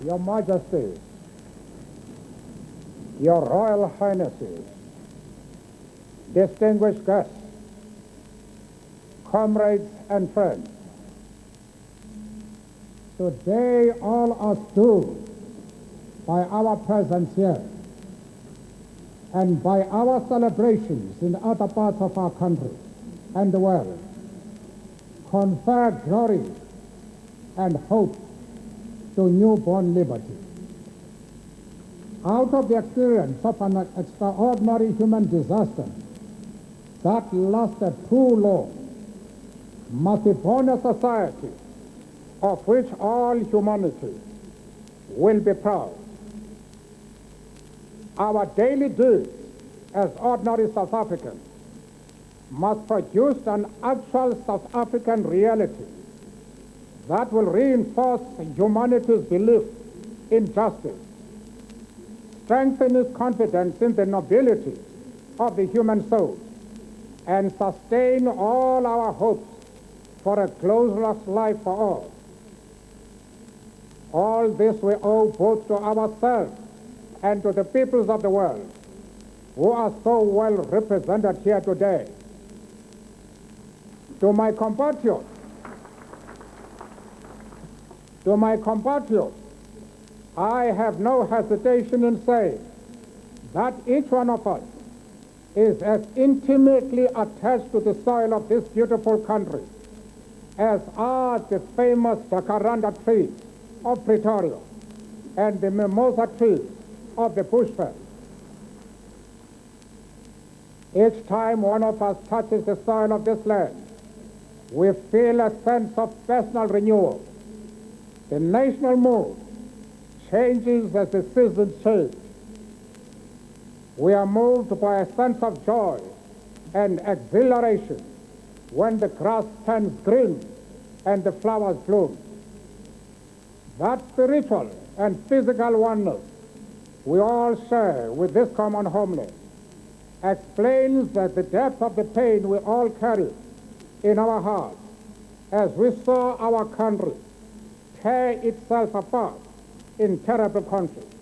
Your Majesty, Your Royal Highnesses, distinguished guests, comrades and friends, today all are stirred by our presence here and by our celebrations in other parts of our country and the world confer glory and hope to newborn liberty. Out of the experience of an extraordinary human disaster that lasted too long, must be born a society of which all humanity will be proud. Our daily deeds as ordinary South Africans must produce an actual South African reality that will reinforce humanity's belief in justice, strengthen its confidence in the nobility of the human soul, and sustain all our hopes for a glorious life for all. All this we owe both to ourselves and to the peoples of the world who are so well represented here today. To my compatriots, I have no hesitation in saying that each one of us is as intimately attached to the soil of this beautiful country as are the famous jacaranda trees of Pretoria and the mimosa trees of the bushveld. Each time one of us touches the soil of this land, we feel a sense of personal renewal. The national mood changes as the seasons change. We are moved by a sense of joy and exhilaration when the grass turns green and the flowers bloom. That spiritual and physical oneness we all share with this common homeland explains that the depth of the pain we all carry in our hearts as we saw our country tear itself apart in terrible conflict,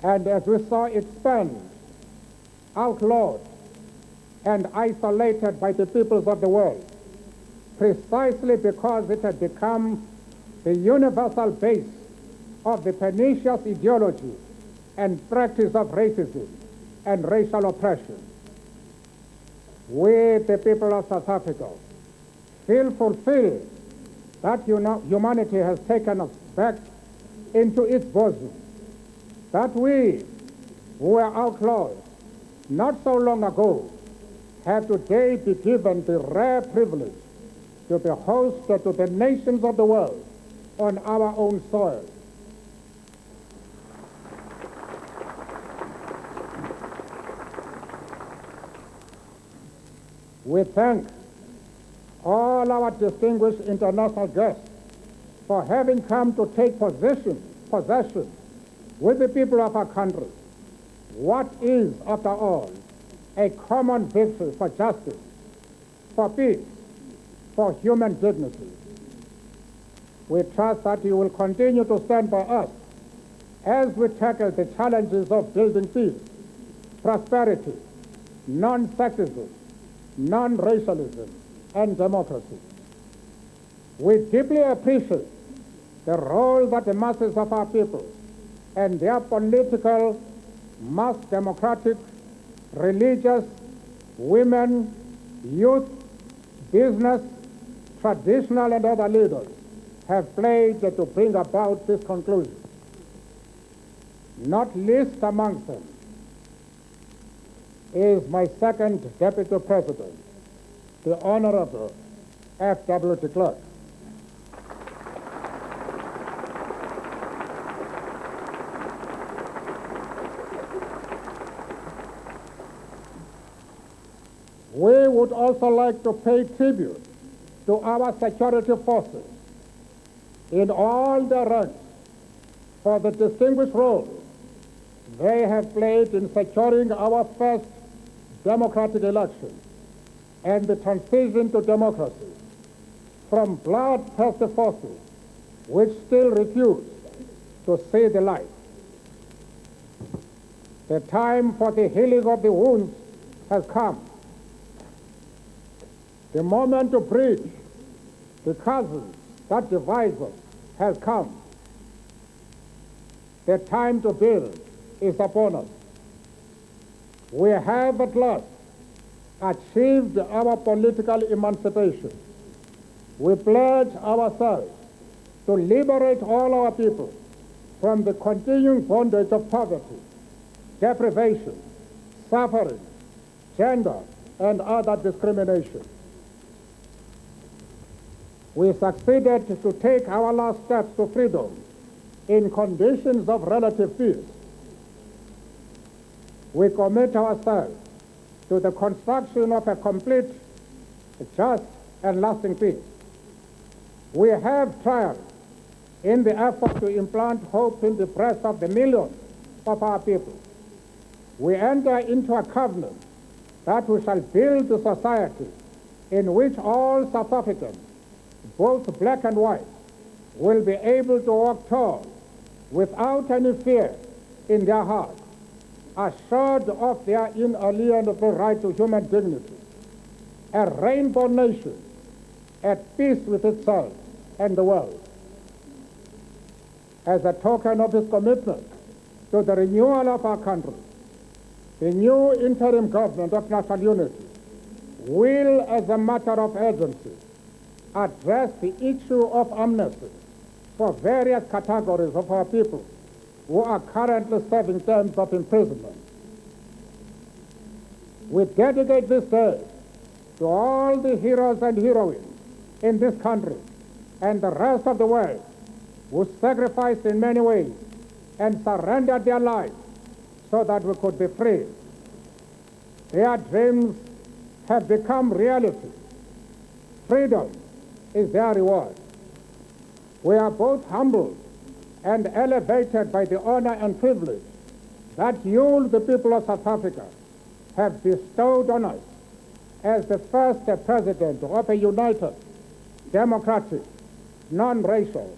and as we saw it spent, outlawed, and isolated by the peoples of the world, precisely because it had become the universal base of the pernicious ideology and practice of racism and racial oppression. We, the people of South Africa, feel fulfilled that humanity has taken us back into its bosom, that we, who were outlaws not so long ago, have today been given the rare privilege to be hosted to the nations of the world on our own soil. We thank all our distinguished international guests for having come to take possession with the people of our country what is, after all, a common victory for justice, for peace, for human dignity. We trust that you will continue to stand by us as we tackle the challenges of building peace, prosperity, non-sexism, non-racialism, and democracy. We deeply appreciate the role that the masses of our people and their political, mass democratic, religious, women, youth, business, traditional and other leaders have played to bring about this conclusion. Not least amongst them is my second Deputy President, the Honorable F.W. de Klerk. We would also like to pay tribute to our security forces in all their ranks for the distinguished role they have played in securing our first democratic election and the transition to democracy from bloodthirsty forces which still refuse to see the light. The time for the healing of the wounds has come. The moment to bridge the chasms that divide us has come. The time to build is upon us. We have at last achieved our political emancipation. We pledge ourselves to liberate all our people from the continuing bondage of poverty, deprivation, suffering, gender, and other discrimination. We succeeded to take our last steps to freedom in conditions of relative peace. We commit ourselves to the construction of a complete, just, and lasting peace. We have triumphed in the effort to implant hope in the breasts of the millions of our people. We enter into a covenant that we shall build a society in which all South Africans, both black and white, will be able to walk tall without any fear in their hearts, assured of their inalienable right to human dignity, a rainbow nation at peace with itself and the world. As a token of his commitment to the renewal of our country, the new interim government of national unity will, as a matter of urgency, address the issue of amnesty for various categories of our people who are currently serving terms of imprisonment. We dedicate this day to all the heroes and heroines in this country and the rest of the world who sacrificed in many ways and surrendered their lives so that we could be free. Their dreams have become reality. Freedom is their reward. We are both humbled and elevated by the honor and privilege that you, the people of South Africa, have bestowed on us as the first president of a united, democratic, non-racial,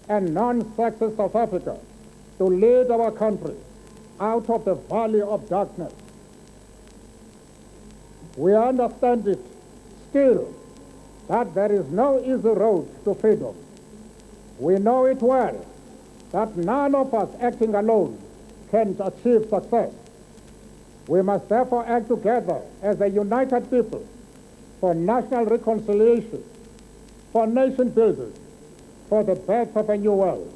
and non-sexist South Africa to lead our country out of the valley of darkness. We understand it still that there is no easy road to freedom. We know it well that none of us acting alone can achieve success. We must therefore act together as a united people for national reconciliation, for nation building, for the birth of a new world.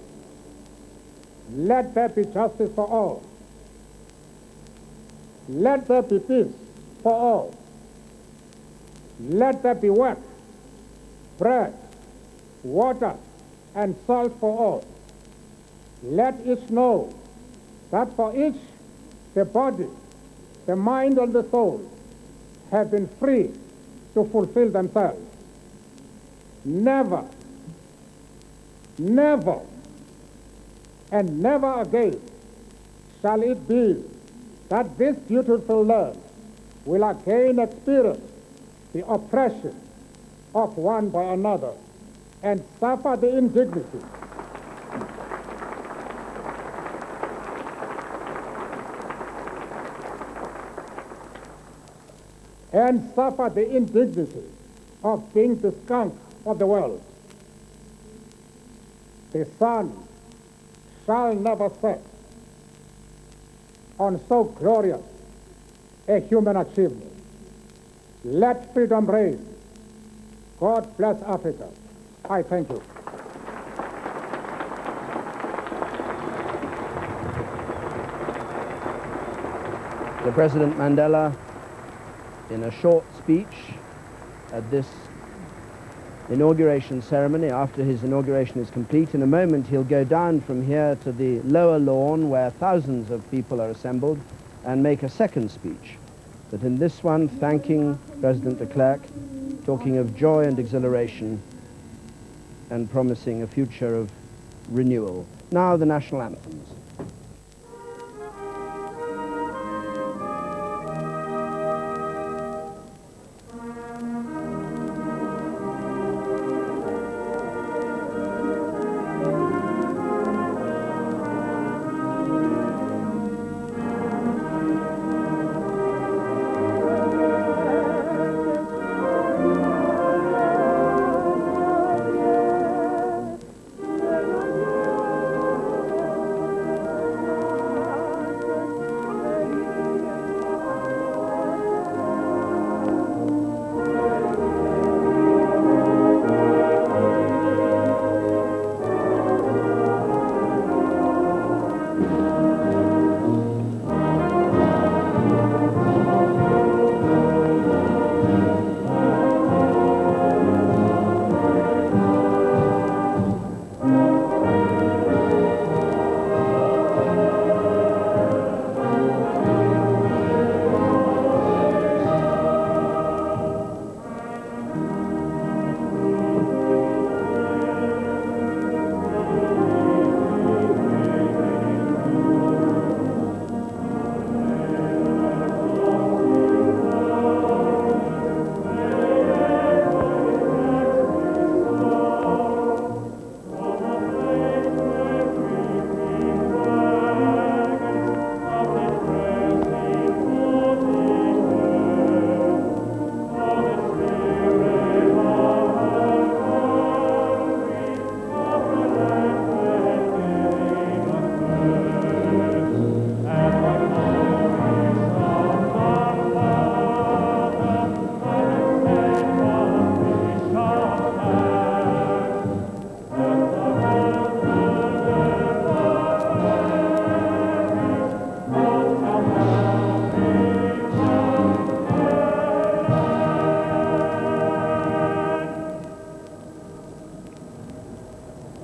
Let there be justice for all. Let there be peace for all. Let there be work, bread, water, and salt for all. Let each know that for each, the body, the mind, and the soul have been free to fulfill themselves. Never, never, and never again shall it be that this beautiful land will again experience the oppression of one by another and suffer the indignity of being the skunk of the world. The sun shall never set on so glorious a human achievement. Let freedom reign. God bless Africa. I thank you. The President Mandela, in a short speech at this inauguration ceremony, after his inauguration is complete, in a moment he'll go down from here to the lower lawn where thousands of people are assembled and make a second speech. But in this one, thanking President de Klerk, talking of joy and exhilaration and promising a future of renewal. Now the national anthems.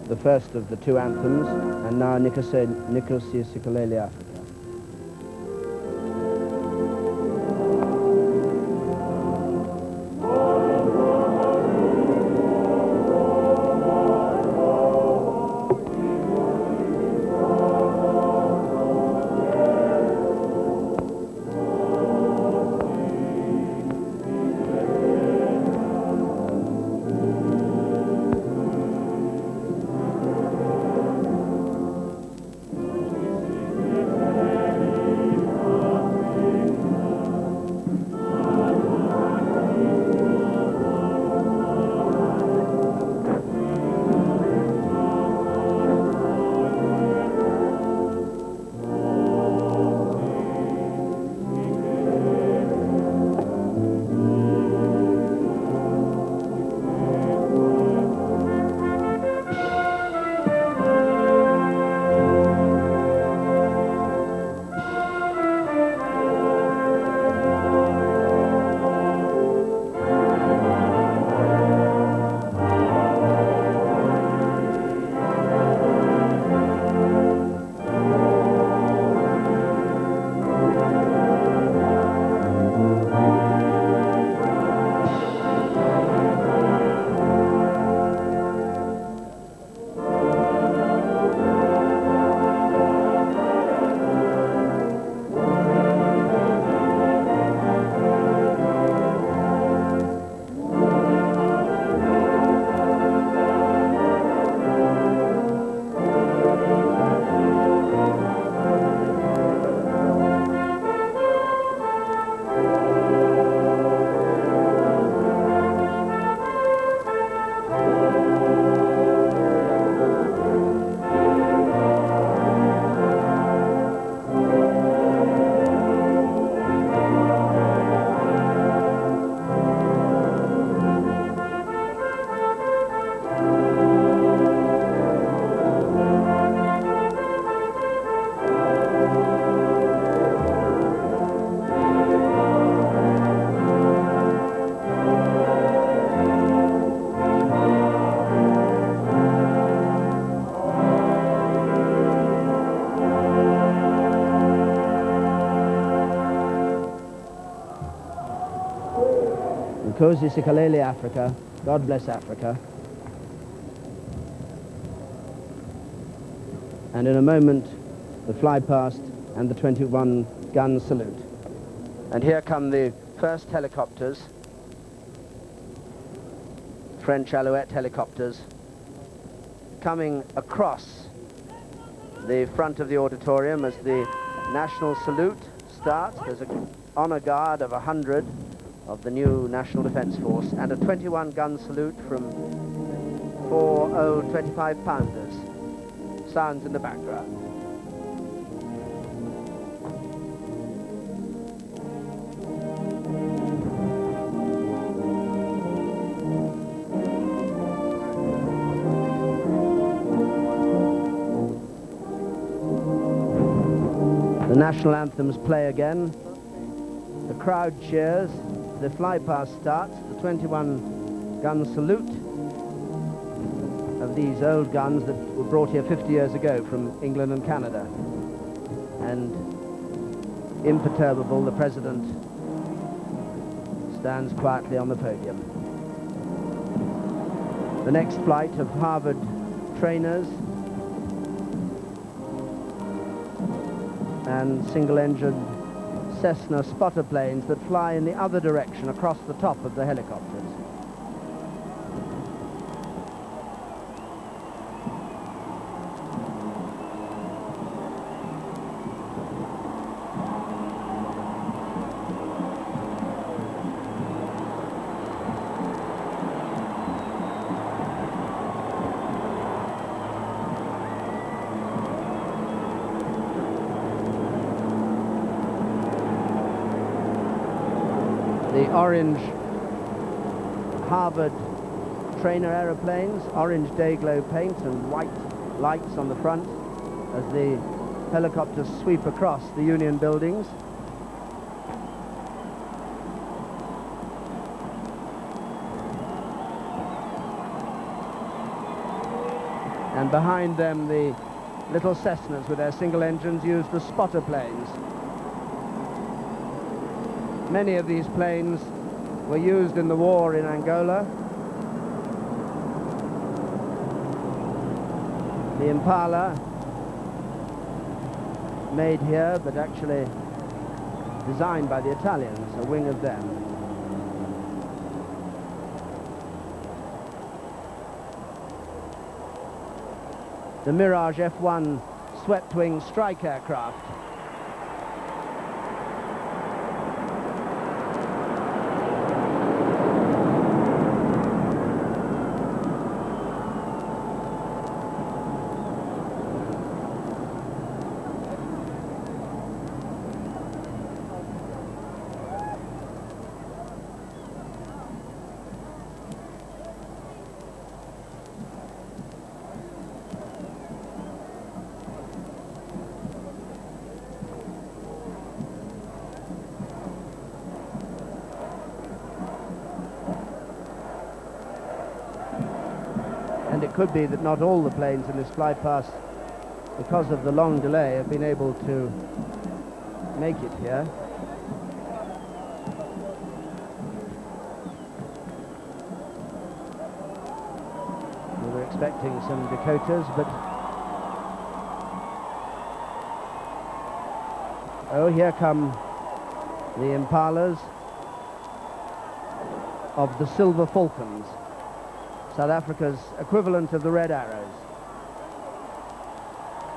the first of the two anthems, and now Nikosi Sikelele Africa. Nkosi Sikelele Africa, God bless Africa. And in a moment, the fly past and the 21-gun salute. And here come the first helicopters, French Alouette helicopters, coming across the front of the auditorium as the national salute starts. There's an honor guard of 100 of the new National Defence Force and a 21-gun salute from 4 old 25-pounders. Sounds in the background. The national anthems play again. The crowd cheers. The flypast starts. The 21-gun salute of these old guns that were brought here 50 years ago from England and Canada. And imperturbable, the President stands quietly on the podium. The next flight of Harvard trainers and single-engine Cessna spotter planes that fly in the other direction across the top of the helicopters. The orange Harvard trainer aeroplanes, orange day-glow paint and white lights on the front as the helicopters sweep across the Union buildings. And behind them, the little Cessnas with their single engines used as spotter planes. Many of these planes were used in the war in Angola. The Impala, made here, but actually designed by the Italians, a wing of them. The Mirage F1 swept-wing strike aircraft. And it could be that not all the planes in this flypast, because of the long delay, have been able to make it here. We were expecting some Dakotas, but... oh, here come the Impalas of the Silver Falcons, South Africa's equivalent of the Red Arrows.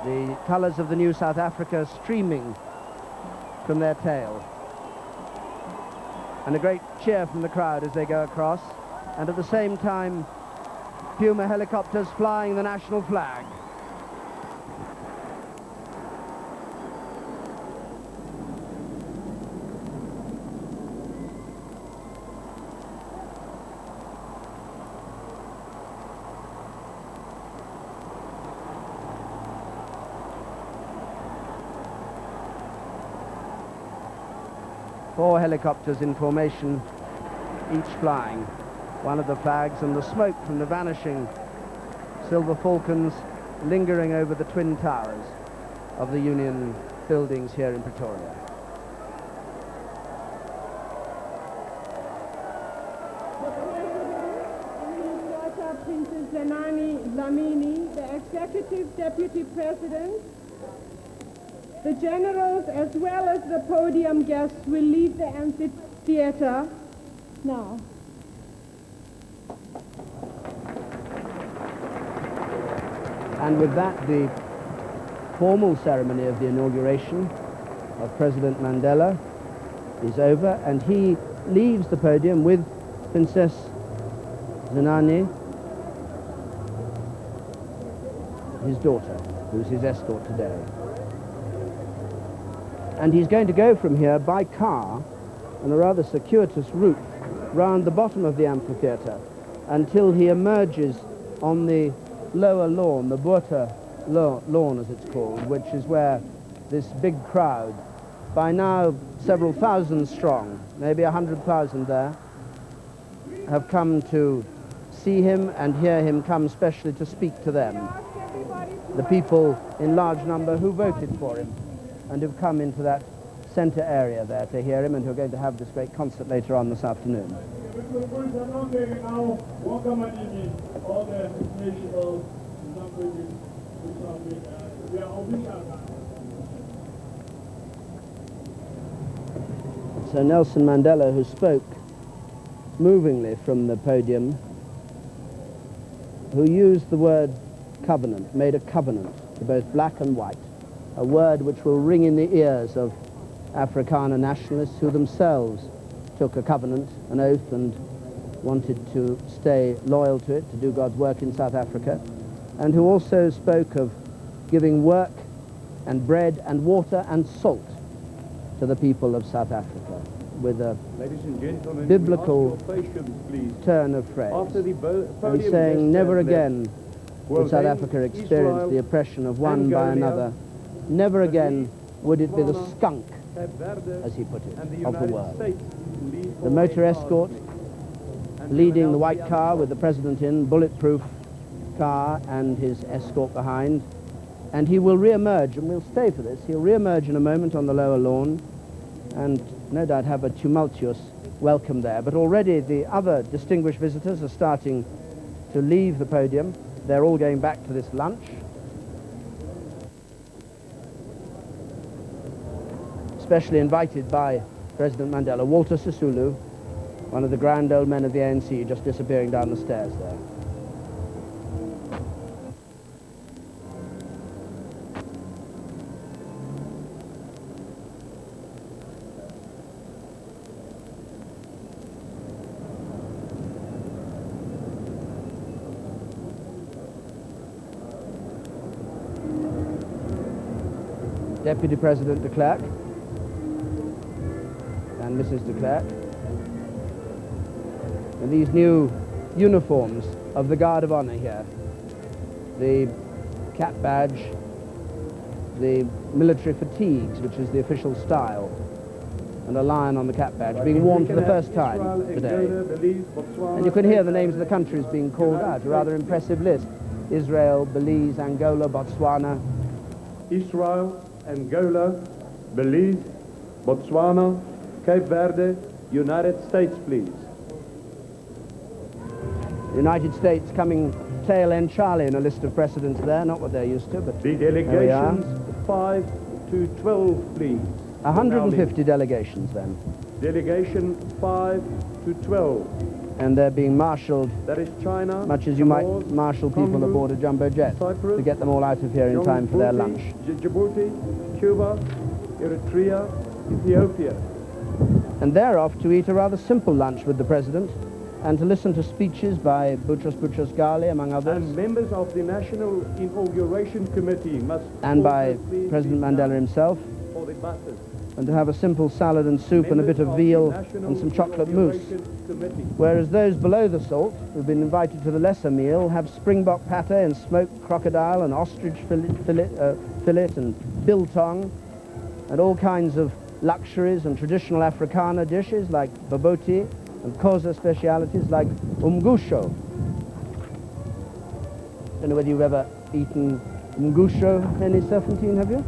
The colours of the new South Africa streaming from their tail. And a great cheer from the crowd as they go across. And at the same time, Puma helicopters flying the national flag. Four helicopters in formation, each flying one of the flags, and the smoke from the vanishing Silver Falcons lingering over the twin towers of the Union buildings here in Pretoria. Princess Zenani Dlamini, the Executive Deputy President. The generals, as well as the podium guests, will leave the amphitheater now. And with that, the formal ceremony of the inauguration of President Mandela is over, and he leaves the podium with Princess Zenani, his daughter, who's his escort today. And he's going to go from here by car on a rather circuitous route round the bottom of the amphitheatre until he emerges on the lower lawn, the Botha lawn as it's called, which is where this big crowd, by now several thousand strong, maybe 100,000 there, have come to see him and hear him come specially to speak to them. The people in large number who voted for him and who've come into that centre area there to hear him, and who are going to have this great concert later on this afternoon. So Nelson Mandela, who spoke movingly from the podium, who used the word covenant, made a covenant to both black and white, a word which will ring in the ears of Afrikaner nationalists who themselves took a covenant, an oath, and wanted to stay loyal to it, to do God's work in South Africa, and who also spoke of giving work and bread and water and salt to the people of South Africa, with a biblical turn of phrase, and saying never again would South Africa experience the oppression of one by another. Never again would it be the skunk, as he put it, of the world. The motor escort leading the white car with the president in, bulletproof, car and his escort behind, and he will re-emerge, and we'll stay for this. He'll re-emerge in a moment on the lower lawn and no doubt have a tumultuous welcome there. But already the other distinguished visitors are starting to leave the podium. They're all going back to this lunch. Especially invited by President Mandela, Walter Sisulu, one of the grand old men of the ANC, just disappearing down the stairs there. Deputy President de Klerk and Mrs. de Klerk. And these new uniforms of the Guard of Honor here, the cap badge, the military fatigues, which is the official style, and a lion on the cap badge, being worn for the first time today. And you can hear the names of the countries being called out, a rather impressive list. Israel, Belize, Angola, Botswana. Israel, Angola, Belize, Botswana, Cape Verde, United States, please. United States coming tail end Charlie in a list of precedents there, not what they're used to, but the delegations 5 to 12, please. 150 delegations then. Delegation 5 to 12. And they're being marshalled, that is China, much as you might marshal people Congo, aboard a jumbo jet Cyprus, to get them all out of here in time for their lunch. Djibouti, Cuba, Eritrea, Ethiopia. And they're off to eat a rather simple lunch with the President and to listen to speeches by Boutros Boutros-Ghali, among others. And members of the National Inauguration Committee must... And by President Mandela himself. For the buses. And to have a simple salad and soup and a bit of veal and some chocolate mousse. Whereas those below the salt, who've been invited to the lesser meal, have springbok pate and smoked crocodile and ostrich fillet and biltong and all kinds of luxuries and traditional Afrikaner dishes like baboti and Xhosa specialities like umgusho. Don't know whether you've ever eaten umgusho, Henny Serpentine, have you?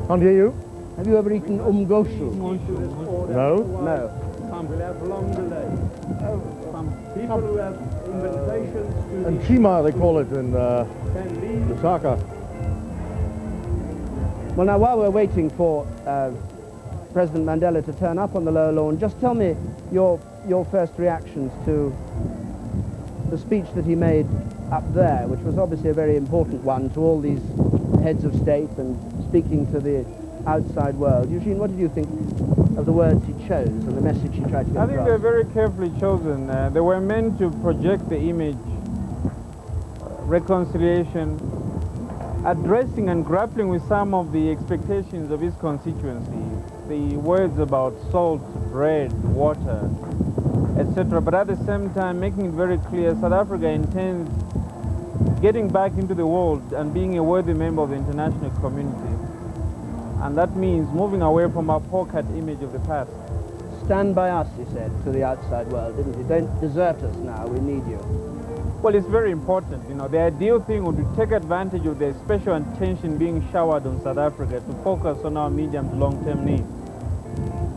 Can't hear you. Have you ever eaten umgoshu? No. No. We'll have long delay. People who have invitations to And chima, they call it in can leave. Lusaka. Well, now, while we're waiting for President Mandela to turn up on the lower lawn, just tell me your first reactions to the speech that he made up there, which was obviously a very important one to all these heads of state and speaking to the outside world. Eugene, what did you think of the words he chose and the message he tried to get I think across? they're very carefully chosen. They were meant to project the image, reconciliation, addressing and grappling with some of the expectations of his constituency. The words about salt, bread, water, etc. But at the same time making it very clear South Africa intends getting back into the world and being a worthy member of the international community. And that means moving away from our poor-cut image of the past. Stand by us, he said, to the outside world, didn't he? Don't desert us now, we need you. Well, it's very important. You know, the ideal thing would be to take advantage of the special attention being showered on South Africa to focus on our medium to long-term needs.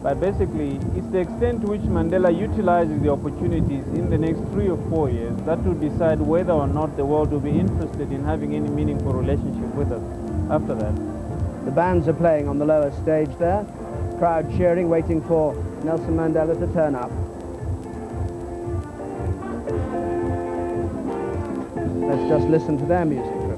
But basically, it's the extent to which Mandela utilizes the opportunities in the next 3 or 4 years that will decide whether or not the world will be interested in having any meaningful relationship with us after that. The bands are playing on the lower stage there, crowd cheering, waiting for Nelson Mandela to turn up. Let's just listen to their music for a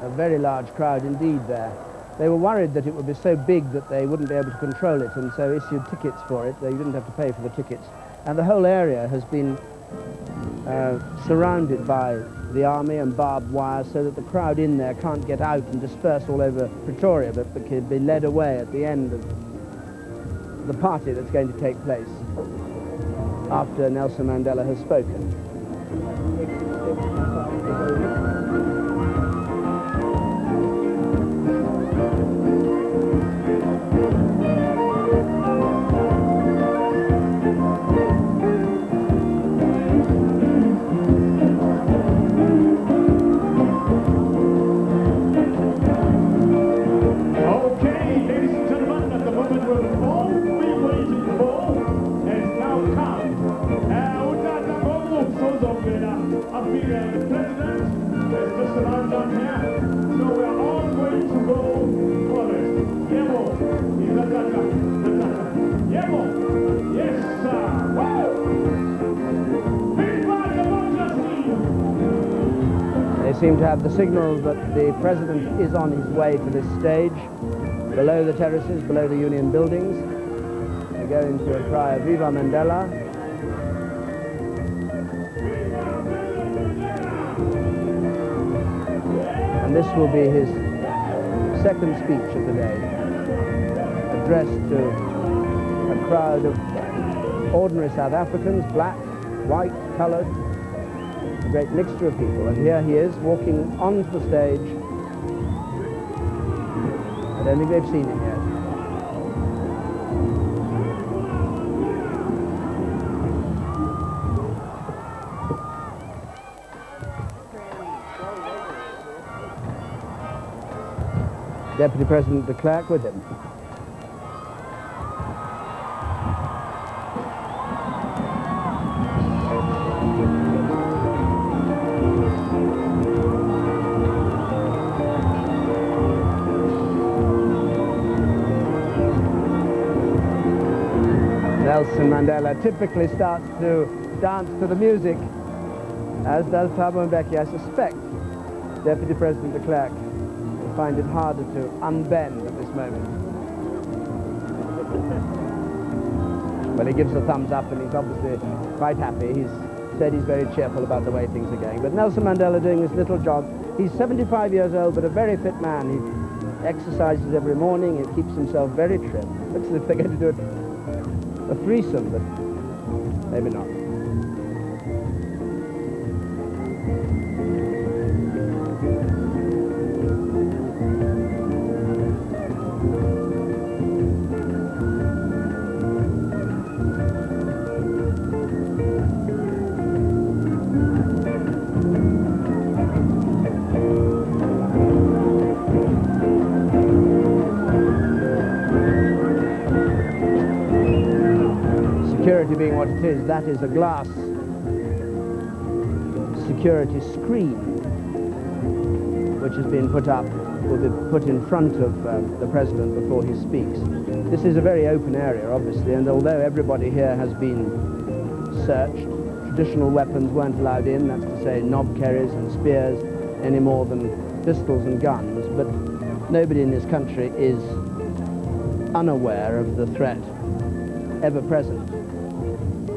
a very large crowd indeed there. They were worried that it would be so big that they wouldn't be able to control it, and so issued tickets for it. They didn't have to pay for the tickets. And the whole area has been surrounded by the army and barbed wire so that the crowd in there can't get out and disperse all over Pretoria, but can be led away at the end of the party that's going to take place after Nelson Mandela has spoken. They seem to have the signal that the president is on his way to this stage, below the terraces, below the Union buildings. They go into a cry of Viva Mandela. And this will be his second speech of the day, addressed to a crowd of ordinary South Africans, black, white, coloured, a great mixture of people. And here he is walking onto the stage. I don't think they've seen him yet. Deputy President de Klerk with him. Nelson Mandela typically starts to dance to the music, as does Thabo Mbeki. I suspect Deputy President de Klerk will find it harder to unbend at this moment. Well, he gives a thumbs up and he's obviously quite happy. He's said he's very cheerful about the way things are going. But Nelson Mandela doing his little jog. He's 75 years old, but a very fit man. He exercises every morning. He keeps himself very trim. Looks as if they're going to do a threesome, but maybe not. Security being what it is, that is a glass security screen which has been put up, will be put in front of the President before he speaks. This is a very open area, obviously, and although everybody here has been searched, traditional weapons weren't allowed in, that's to say knob carries and spears, any more than pistols and guns, but nobody in this country is unaware of the threat ever present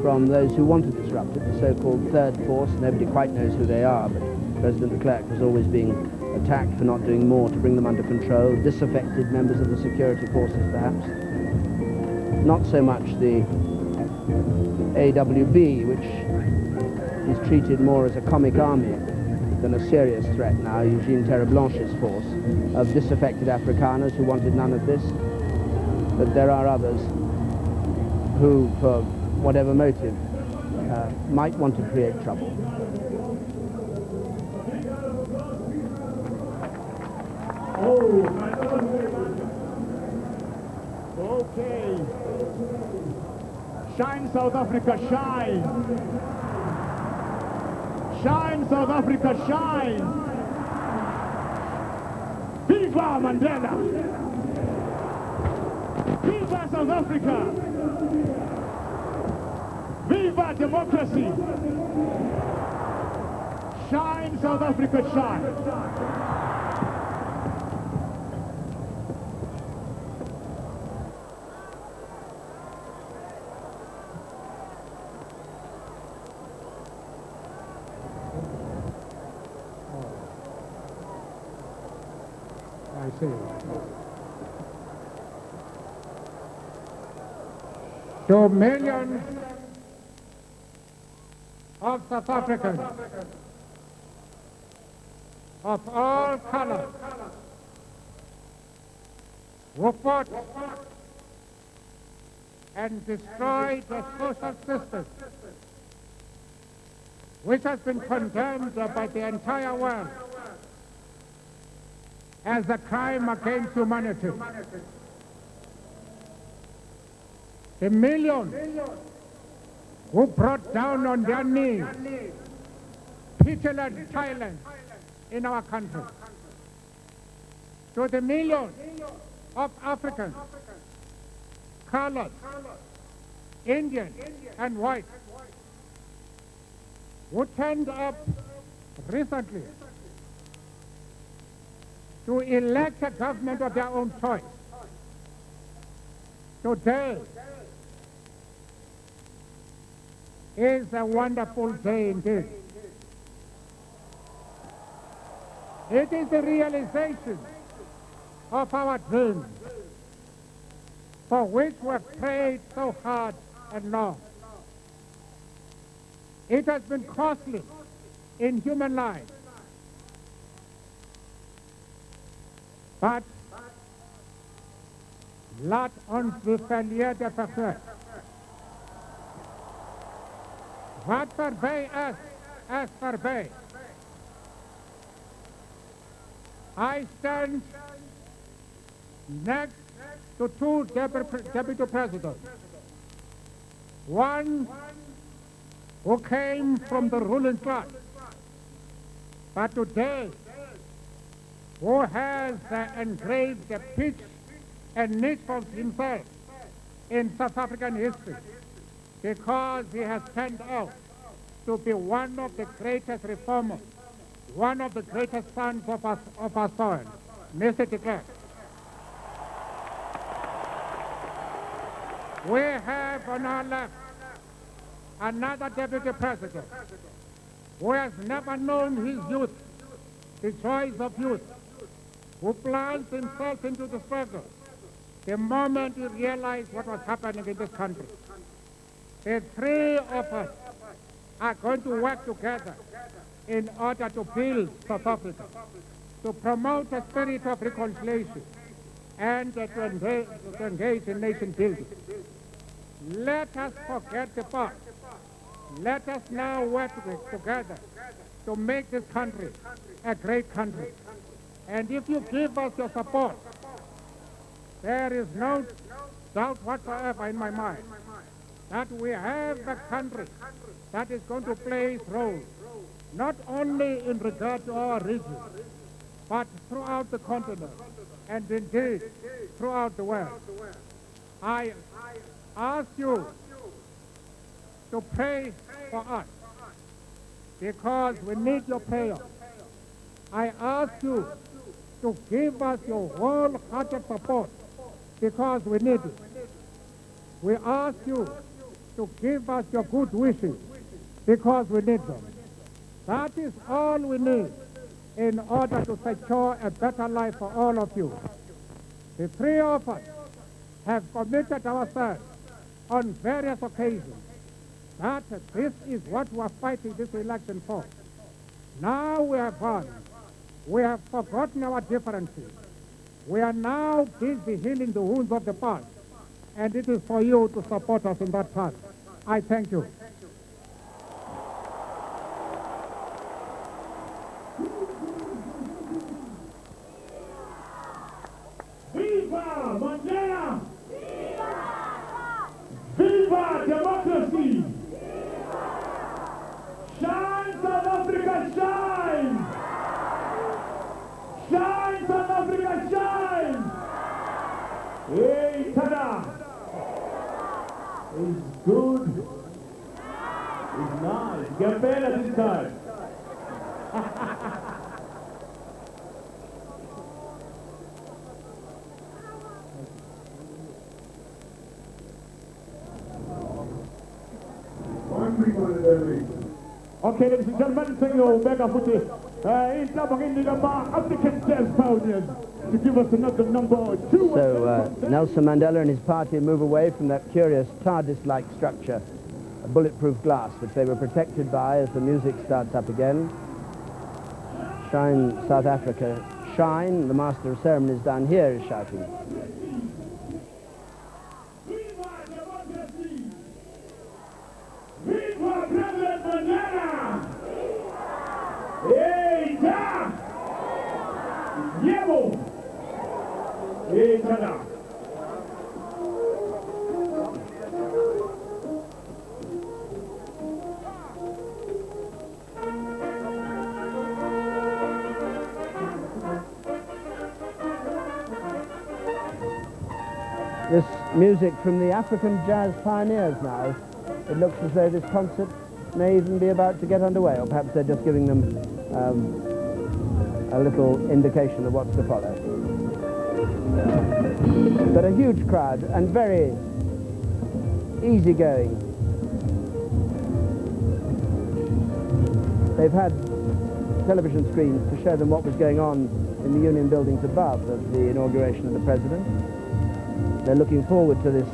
from those who want to disrupt it, the so-called third force. Nobody quite knows who they are, but President de Klerk was always being attacked for not doing more to bring them under control, disaffected members of the security forces perhaps. Not so much the AWB, which is treated more as a comic army than a serious threat now, Eugene Terreblanche's force of disaffected Afrikaners who wanted none of this. But there are others who, for whatever motive, might want to create trouble. Okay. Shine, South Africa, shine. Shine, South Africa, shine. Viva Mandela. Viva South Africa. Viva democracy! Shine, South Africa, shine! to millions of South Africans of all colors who fought and destroyed the social system which has been condemned by the entire world as a crime against humanity. The millions who brought down on their knees pitiless silence in our country. To the millions of Africans, colored, Indian, and white who turned up recently to elect a government of their own choice. Today is a wonderful day indeed. It is the realization of our dreams for which we have prayed so hard and long. It has been costly in human life, but laat ons die verlede vergeet. Wat voorbij is voorbij. I stand next to two deputy presidents. One who came from the ruling class, but today who has engraved the pitch and niche for himself in South African history because he has turned out to be one of the greatest reformers, one of the greatest sons of our soil, Mr. de Klerk. We have on our left another deputy president who has never known his youth, the joys of youth, who plunged himself into the struggle the moment he realized what was happening in this country. The three of us are going to work together in order to build South Africa, to promote a spirit of reconciliation, and to engage in nation building. Let us forget the past. Let us now work together to make this country a great country. And if you give us your support, there is no doubt whatsoever in my mind that we have a country that is going to play its role, not only in regard to our region, but throughout the continent, and indeed throughout the world. I ask you to pray for us, because we need your prayer. I ask you to give us your wholehearted support, because we need it. We ask you to give us your good wishes, because we need them. That is all we need in order to secure a better life for all of you. The three of us have committed ourselves on various occasions that this is what we are fighting this election for. Now we have won. We have forgotten our differences. We are now busy healing the wounds of the past, and it is for you to support us in that path. I thank you. Viva Mandela! Viva democracy! Shine South Africa, shine! Shine South Africa, shine! Hey, tada! It's good. It's nice. Get better this time. Okay, ladies and gentlemen, thank you, Mega Footy. It's now in the African Jazz Pioneers. to give us another number 2. So Nelson Mandela and his party move away from that curious TARDIS-like structure, a bulletproof glass, which they were protected by as the music starts up again. Shine, South Africa, shine. The master of ceremonies down here is shouting. Viva democracy! Viva President Mandela! Hey, ja! Yebo! Hey, tada! This music from the African jazz pioneers now. It looks as though this concert may even be about to get underway, or perhaps they're just giving them a little indication of what's to follow. But a huge crowd and very easygoing. They've had television screens to show them what was going on in the Union buildings above of the inauguration of the President. They're looking forward to this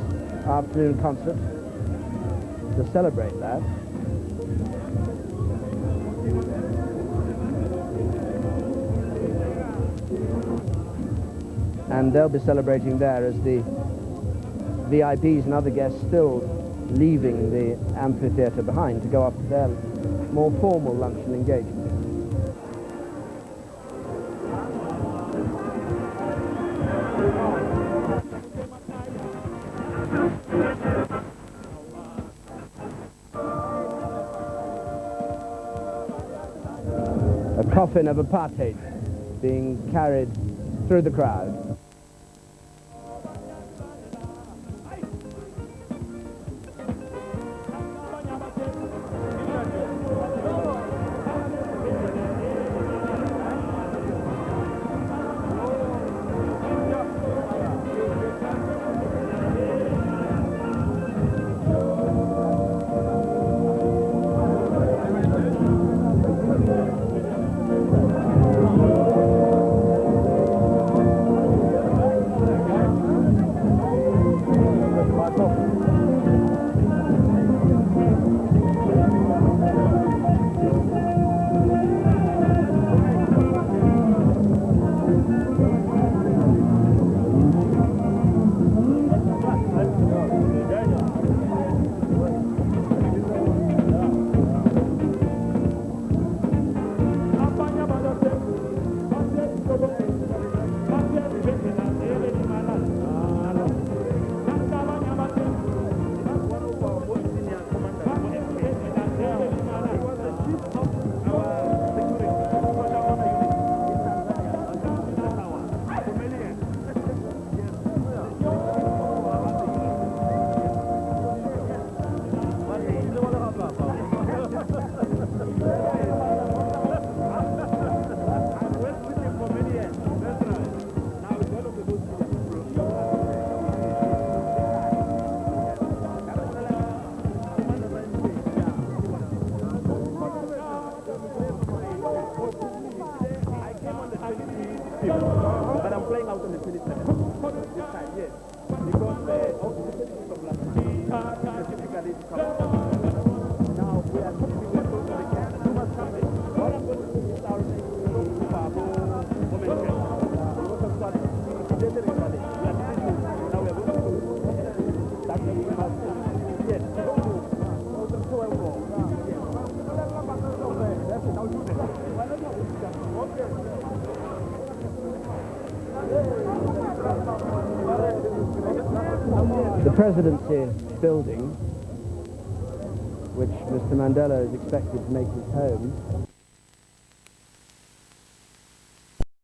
afternoon concert to celebrate that. And they'll be celebrating there as the VIPs and other guests still leaving the amphitheatre behind to go off to their more formal luncheon engagement. A coffin of apartheid being carried through the crowd. But I'm playing out on the 27th. This time, yes. Because also the 26th of last time, specifically to come. Now we are competing with those who can. Too much coming. All I'm going to do is our moment. Because of that, we are now we are going to do that. Yes. The presidency building, which Mr. Mandela is expected to make his home,